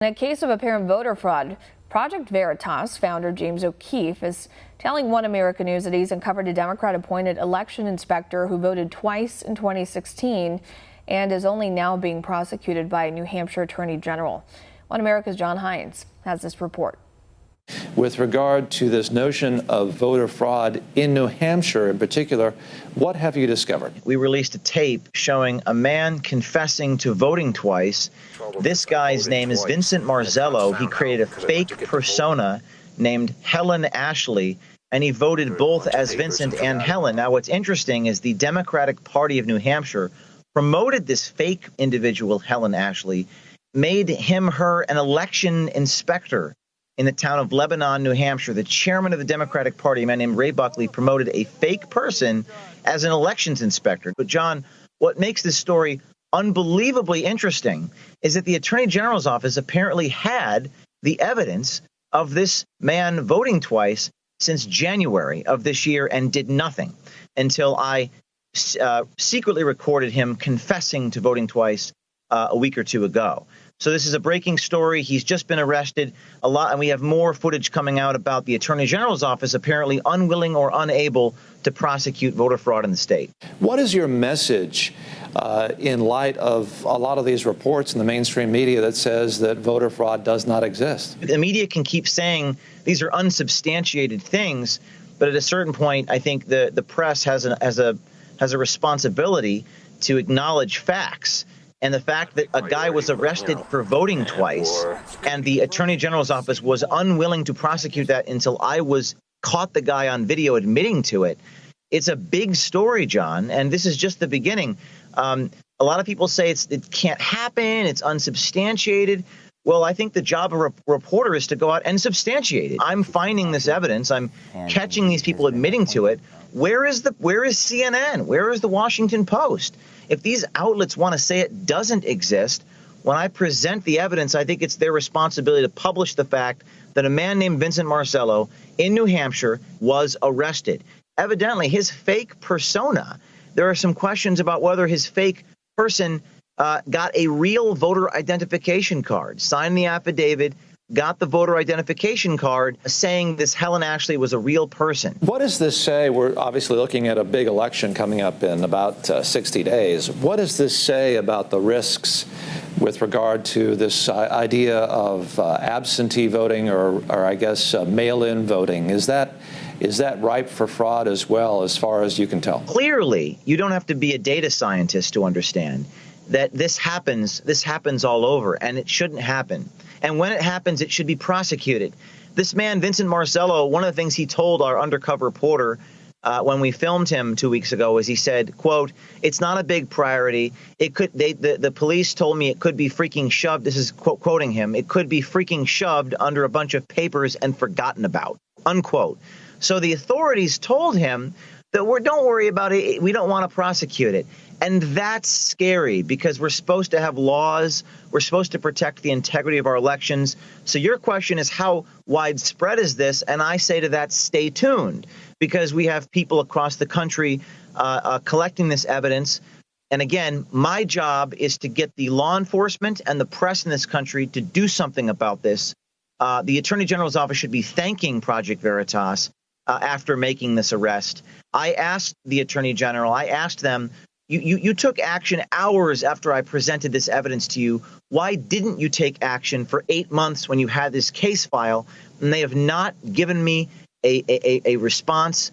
In a case of apparent voter fraud, Project Veritas founder James O'Keefe is telling One America News that he's uncovered a Democrat-appointed election inspector who voted twice in 2016 and is only now being prosecuted by a New Hampshire Attorney General. One America's John Hines has this report. With regard to this notion of voter fraud in New Hampshire in particular, what have you discovered? We released a tape showing a man confessing to voting twice. This guy's name is Vincent Marzello. He created a fake persona named Helen Ashley, and he voted both as Vincent and Helen. Now, what's interesting is the Democratic Party of New Hampshire promoted this fake individual, Helen Ashley, made her an election inspector in the town of Lebanon, New Hampshire. The chairman of the Democratic Party, a man named Ray Buckley, promoted a fake person as an elections inspector. But John, what makes this story unbelievably interesting is that the Attorney General's office apparently had the evidence of this man voting twice since January of this year and did nothing until I secretly recorded him confessing to voting twice a week or two ago. So this is a breaking story. He's just been arrested and we have more footage coming out about the Attorney General's office apparently unwilling or unable to prosecute voter fraud in the state. What is your message in light of a lot of these reports in the mainstream media that says that voter fraud does not exist? The media can keep saying these are unsubstantiated things, but at a certain point, I think the press has a responsibility to acknowledge facts. And the fact that a guy was arrested for voting twice and the Attorney General's office was unwilling to prosecute that until I caught the guy on video admitting to it. It's a big story, John, and this is just the beginning. A lot of people say it can't happen, it's unsubstantiated. Well, I think the job of a reporter is to go out and substantiate it. I'm finding this evidence. I'm catching these people admitting to it. Where is CNN? Where is the Washington Post? If these outlets want to say it doesn't exist, when I present the evidence, I think it's their responsibility to publish the fact that a man named Vincent Marzello in New Hampshire was arrested. Evidently, his fake persona, there are some questions about whether his fake person got a real voter identification card, signed the affidavit, got the voter identification card saying this Helen Ashley was a real person. What does this say? We're obviously looking at a big election coming up in about 60 days. What does this say about the risks with regard to this idea of absentee voting or I guess mail-in voting? Is that ripe for fraud as well, as far as you can tell? Clearly, you don't have to be a data scientist to understand that this happens all over, and it shouldn't happen. And when it happens, it should be prosecuted. This man, Vincent Marzello, one of the things he told our undercover reporter when we filmed him 2 weeks ago is he said, quote, "It's not a big priority. The police told me it could be freaking shoved." This is quoting him. "It could be freaking shoved under a bunch of papers and forgotten about," unquote. So the authorities told him that don't worry about it. We don't want to prosecute it. And that's scary because we're supposed to have laws. We're supposed to protect the integrity of our elections. So your question is, how widespread is this? And I say to that, stay tuned, because we have people across the country collecting this evidence. And again, my job is to get the law enforcement and the press in this country to do something about this. The Attorney General's office should be thanking Project Veritas after making this arrest. I asked the Attorney General, I asked them, you took action hours after I presented this evidence to you. Why didn't you take action for 8 months when you had this case file? And they have not given me a response.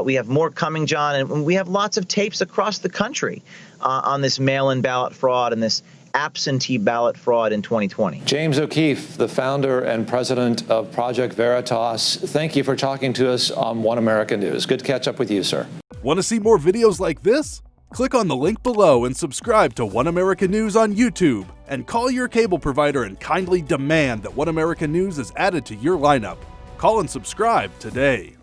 We have more coming, John, and we have lots of tapes across the country on this mail-in ballot fraud and this absentee ballot fraud in 2020. James O'Keefe, the founder and president of Project Veritas, thank you for talking to us on One America News. Good to catch up with you, sir. Want to see more videos like this? Click on the link below and subscribe to One America News on YouTube, and call your cable provider and kindly demand that One America News is added to your lineup. Call and subscribe today.